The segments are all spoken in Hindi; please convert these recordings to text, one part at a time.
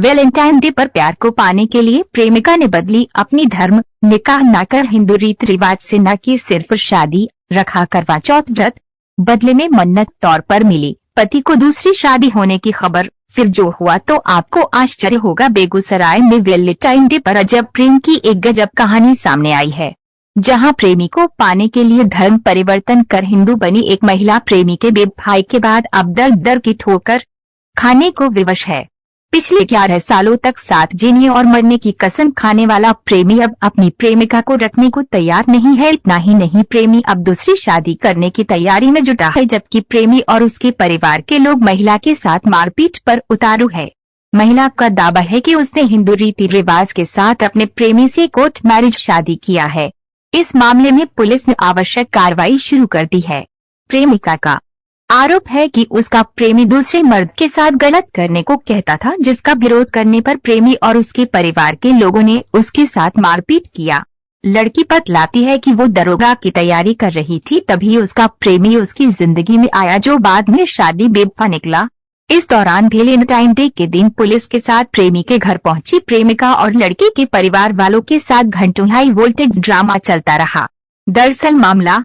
वैलेंटाइन डे पर प्यार को पाने के लिए प्रेमिका ने बदली अपनी धर्म, निकाह न कर हिंदू रीति रिवाज से न की सिर्फ शादी, रखा करवा चौथ व्रत। बदले में मन्नत तौर पर मिली पति को दूसरी शादी होने की खबर। फिर जो हुआ तो आपको आश्चर्य होगा। बेगूसराय में वैलेंटाइन डे पर अजब प्रेम की एक गजब कहानी सामने आई है, जहां प्रेमी को पाने के लिए धर्म परिवर्तन कर हिंदू बनी एक महिला प्रेमी के बेवफाई के बाद अब दर दर की ठोकर खाने को विवश है। पिछले 11 सालों तक साथ जीने और मरने की कसम खाने वाला प्रेमी अब अपनी प्रेमिका को रखने को तैयार नहीं है। इतना ही नहीं, प्रेमी अब दूसरी शादी करने की तैयारी में जुटा है, जबकि प्रेमी और उसके परिवार के लोग महिला के साथ मारपीट पर उतारू है। महिला का दावा है कि उसने हिंदू रीति रिवाज के साथ अपने प्रेमी से कोर्ट मैरिज शादी किया है। इस मामले में पुलिस ने आवश्यक कार्रवाई शुरू कर दी है। प्रेमिका का आरोप है कि उसका प्रेमी दूसरे मर्द के साथ गलत करने को कहता था, जिसका विरोध करने पर प्रेमी और उसके परिवार के लोगों ने उसके साथ मारपीट किया। लड़की बतलाती है कि वो दरोगा की तैयारी कर रही थी, तभी उसका प्रेमी उसकी जिंदगी में आया, जो बाद में शादी बेवफा निकला। इस दौरान वैलेंटाइन डे के दिन पुलिस के साथ प्रेमी के घर पहुंची प्रेमिका और लड़के के परिवार वालों के साथ घंटों हाई वोल्टेज ड्रामा चलता रहा। दरअसल मामला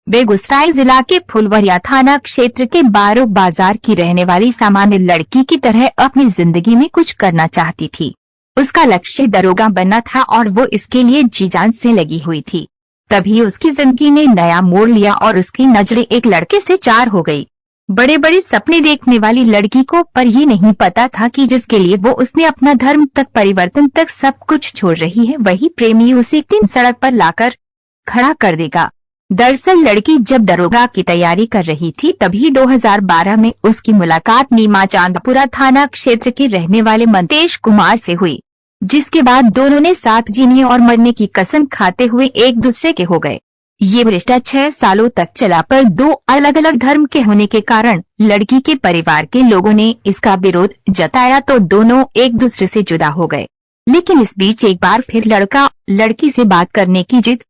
बेगूसराय जिला के फुलवरिया थाना क्षेत्र के बारो बाजार की रहने वाली सामान्य लड़की की तरह अपनी जिंदगी में कुछ करना चाहती थी। उसका लक्ष्य दरोगा बनना था और वो इसके लिए जी जान से लगी हुई थी। तभी उसकी जिंदगी ने नया मोड़ लिया और उसकी नजरें एक लड़के से चार हो गई। बड़े बड़े सपने देखने वाली लड़की को पर ये नहीं पता था कि जिसके लिए वो उसने अपना धर्म तक परिवर्तन तक सब कुछ छोड़ रही है, वही प्रेमी उसे एक दिन सड़क पर लाकर खड़ा कर देगा। दरअसल लड़की जब दरोगा की तैयारी कर रही थी, तभी 2012 में उसकी मुलाकात नीमा चांदपुरा थाना क्षेत्र के रहने वाले मंतेश कुमार से हुई, जिसके बाद दोनों ने साथ जीने और मरने की कसम खाते हुए एक दूसरे के हो गए। ये रिश्ता 6 सालों तक चला, पर 2 अलग अलग धर्म के होने के कारण लड़की के परिवार के लोगों ने इसका विरोध जताया तो दोनों एक दूसरे से जुदा हो गए। लेकिन इस बीच एक बार फिर लड़का लड़की से बात करने की जिद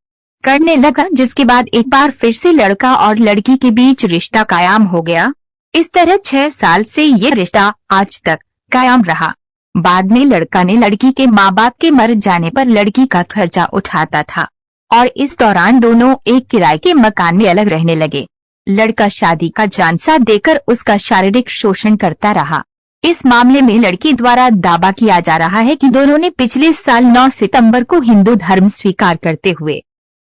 करने लगा, जिसके बाद एक बार फिर से लड़का और लड़की के बीच रिश्ता कायम हो गया। इस तरह 6 साल से ये रिश्ता आज तक कायम रहा। बाद में लड़का ने लड़की के माँ बाप के मर जाने पर लड़की का खर्चा उठाता था और इस दौरान दोनों एक किराए के मकान में अलग रहने लगे। लड़का शादी का झांसा देकर उसका शारीरिक शोषण करता रहा। इस मामले में लड़की द्वारा दावा किया जा रहा है कि दोनों ने पिछले साल 9 सितंबर को हिंदू धर्म स्वीकार करते हुए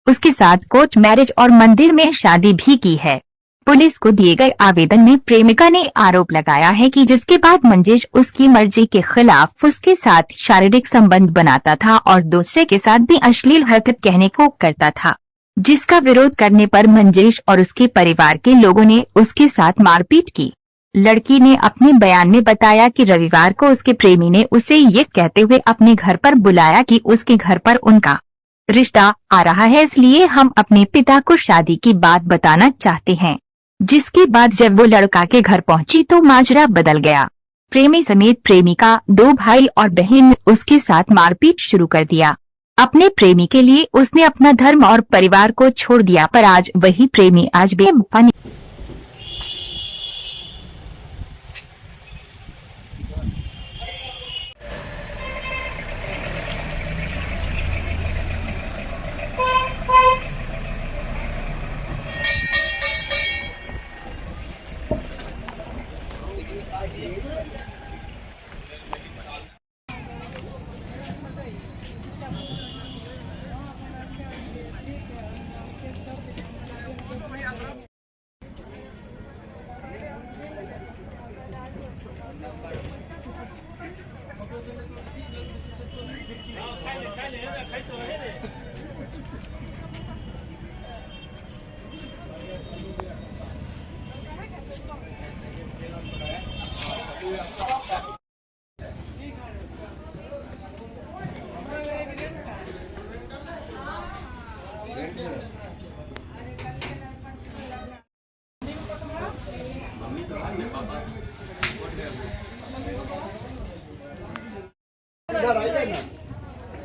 उसके साथ कोर्ट मैरिज और मंदिर में शादी भी की है। पुलिस को दिए गए आवेदन में प्रेमिका ने आरोप लगाया है कि जिसके बाद मंजेश उसकी मर्जी के खिलाफ उसके साथ शारीरिक संबंध बनाता था और दूसरे के साथ भी अश्लील हरकत कहने को करता था, जिसका विरोध करने पर मंजेश और उसके परिवार के लोगों ने उसके साथ मारपीट की। लड़की ने अपने बयान में बताया कि रविवार को उसके प्रेमी ने उसे ये कहते हुए अपने घर पर बुलाया कि उसके घर पर उनका रिश्ता आ रहा है, इसलिए हम अपने पिता को शादी की बात बताना चाहते हैं। जिसके बाद जब वो लड़का के घर पहुंची तो माजरा बदल गया। प्रेमी समेत प्रेमिका, 2 भाई और बहन ने उसके साथ मारपीट शुरू कर दिया। अपने प्रेमी के लिए उसने अपना धर्म और परिवार को छोड़ दिया, पर आज वही प्रेमी आज बेवफा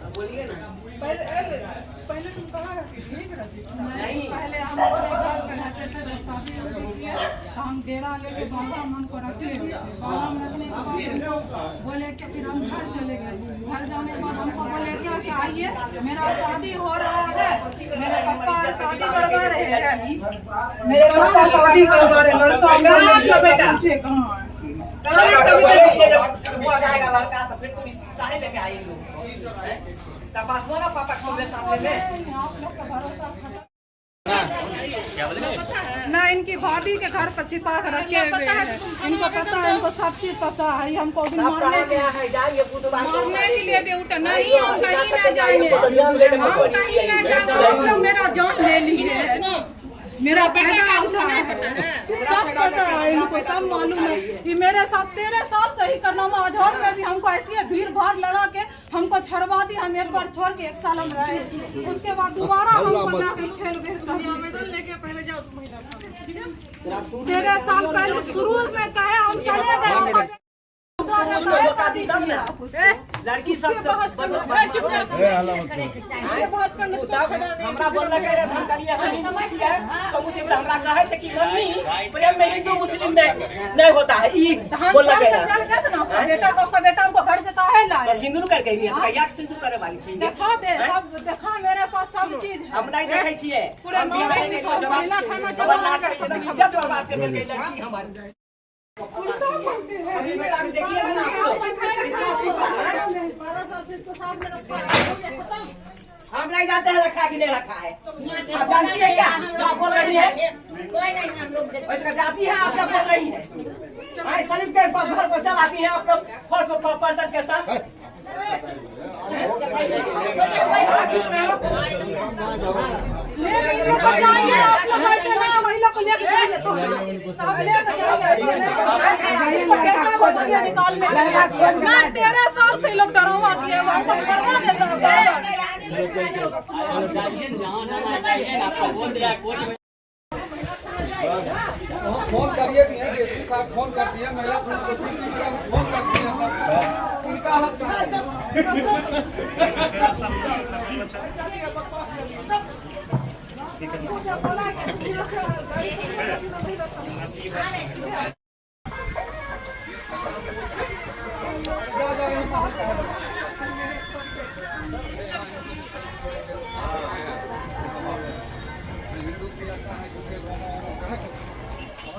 बोलिए ना। पहले तुम कहाँ रहती थी? नहीं, पहले हम अपने घर पे रहते थे, जब शादी किया तो हम डेरा लेके बाला मन को रखे हुए थे। बाला में रखने के बाद हमको बोले कि फिर हम घर चले गए। घर जाने के बाद हमको बोले क्या कि आइए मेरा शादी हो रहा है, मेरे पापा शादी करवा रहे हैं, मेरे पापा शादी करवा रहे, लड़का का बेटा से कहाँ ना इनकी भाभी के घर पर छिपा कर रखे हुए हैं। इनको पता है, इनको सब चीज पता है। हमको भी मारने के लिए भी उठा नहीं, हम कहीं ना जाएंगे, हम कहीं ना जाएंगे। मतलब मेरा जान ले लिए, मेरा पैदा उठा है, सब पता है इनको, सब मालूम है। ये मेरे साथ 13 साल सही करना आजौर में भी हमको ऐसी भीड़ भाड़ लगा के हमको छड़वा दी। हम एक बार छोड़ के 1 साल हम रहे, उसके बाद दोबारा हमको जाके खेल लेके पहले जाओ 13 साल पहले शुरू में कहे हम चले गए। लड़की सब हमरा कहे थे कि मम्मी प्रेम में हिंदू मुस्लिम नहीं होता है। बेटा हमको घर से कहे लाए, सिंदूर करके सिंदूर करे वाली चीज देखा दे, सब देखा मेरे पास सब चीज है। हम नहीं देखे छिए पूरे हम नहीं जानते हैं रखा कि नहीं रखा है। आप जानती है क्या आप बोल रही है? कोई नहीं, हम लोग जाती है, आप क्या बोल रही है? सलिस के घर को चलाती है आप लोग फौज पर्यटन के साथ। मैं 13 साल से लोग डरावा किए, हमको छोड़वा देता है। फोन करिए दिए डीएसपी साहब, फोन कर दिया, महिला फोन कर दिया, उनका हक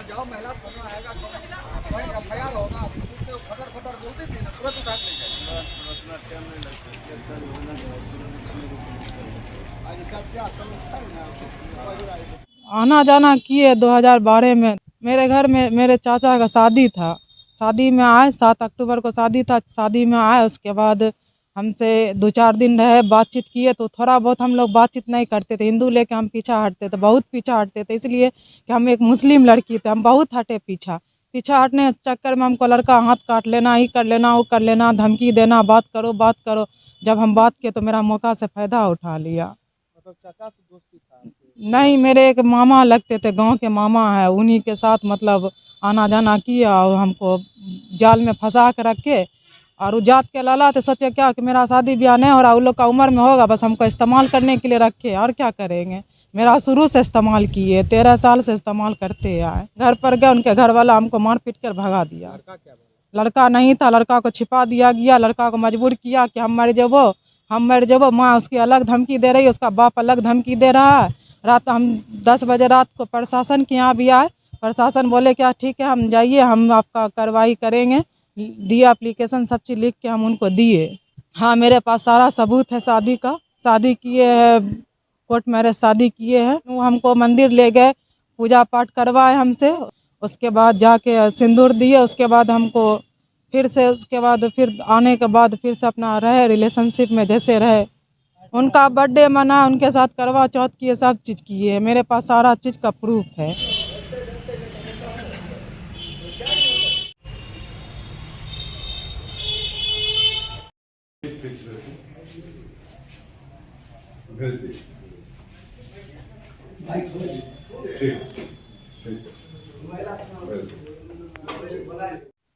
जाओ, महिला थाना आएगा, एफआईआर होगा, फटर फटर बोलते थे ना, तुरंत उठा के आना जाना किए 2012 में। मेरे घर में मेरे चाचा का शादी था, शादी में आए, 7 अक्टूबर को शादी था, शादी में आए। उसके बाद हमसे 2-4 दिन रहे, बातचीत किए तो थोड़ा बहुत हम लोग बातचीत नहीं करते थे, हिंदू लेके हम पीछा हटते थे, बहुत पीछा हटते थे, इसलिए कि हम एक मुस्लिम लड़की थे, हम बहुत हटे पीछा हटने के चक्कर में हमको लड़का हाथ काट लेना, ही कर लेना, वो कर लेना, धमकी देना, बात करो। जब हम बात किए तो मेरा मौका से फ़ायदा उठा लिया। मतलब चाचा से दोस्ती था? नहीं, मेरे एक मामा लगते थे, गांव के मामा है, उन्हीं के साथ मतलब आना जाना किया और हमको जाल में फंसा के रखे। और वो जात के लाला थे, सोचे क्या कि मेरा शादी ब्याह नहीं हो रहा, उन लोग का उम्र में होगा, बस हमको इस्तेमाल करने के लिए रखे, और क्या करेंगे। मेरा शुरू से इस्तेमाल किए, 13 साल से इस्तेमाल करते आए। घर पर गए, उनके घर वाला हमको मार पीट कर भगा दिया। लड़का क्या बोला? लड़का नहीं था, लड़का को छिपा दिया गया, लड़का को मजबूर किया कि हम मर जबो। माँ उसकी अलग धमकी दे रही है, उसका बाप अलग धमकी दे रहा है। रात हम 10 बजे रात को प्रशासन के यहाँ भी आए, प्रशासन बोले क्या ठीक है हम जाइए, हम आपका कार्रवाई करेंगे, दिया एप्लीकेशन, सब चीज़ लिख के हम उनको दिए। हाँ, मेरे पास सारा सबूत है शादी का, शादी किए है, कोर्ट मैरिज शादी किए हैं। वो हमको मंदिर ले गए, पूजा पाठ करवाए हमसे, उसके बाद जाके सिंदूर दिए, उसके बाद हमको फिर आने के बाद फिर से अपना रहे रिलेशनशिप में जैसे रहे। उनका बर्थडे मना, उनके साथ करवा चौथ किए, सब चीज़ किए है, मेरे पास सारा चीज़ का प्रूफ है।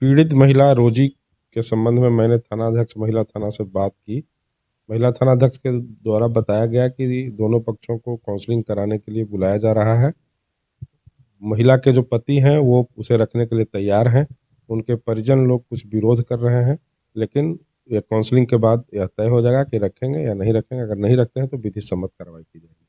पीड़ित महिला रोजी के संबंध में मैंने थानाध्यक्ष महिला थाना से बात की। महिला थानाध्यक्ष के द्वारा बताया गया कि दोनों पक्षों को काउंसलिंग कराने के लिए बुलाया जा रहा है। महिला के जो पति हैं वो उसे रखने के लिए तैयार हैं। उनके परिजन लोग कुछ विरोध कर रहे हैं, लेकिन ये काउंसलिंग के बाद यह तय हो जाएगा कि रखेंगे या नहीं रखेंगे। अगर नहीं रखते हैं तो विधि सम्मत कार्रवाई की जाएगी।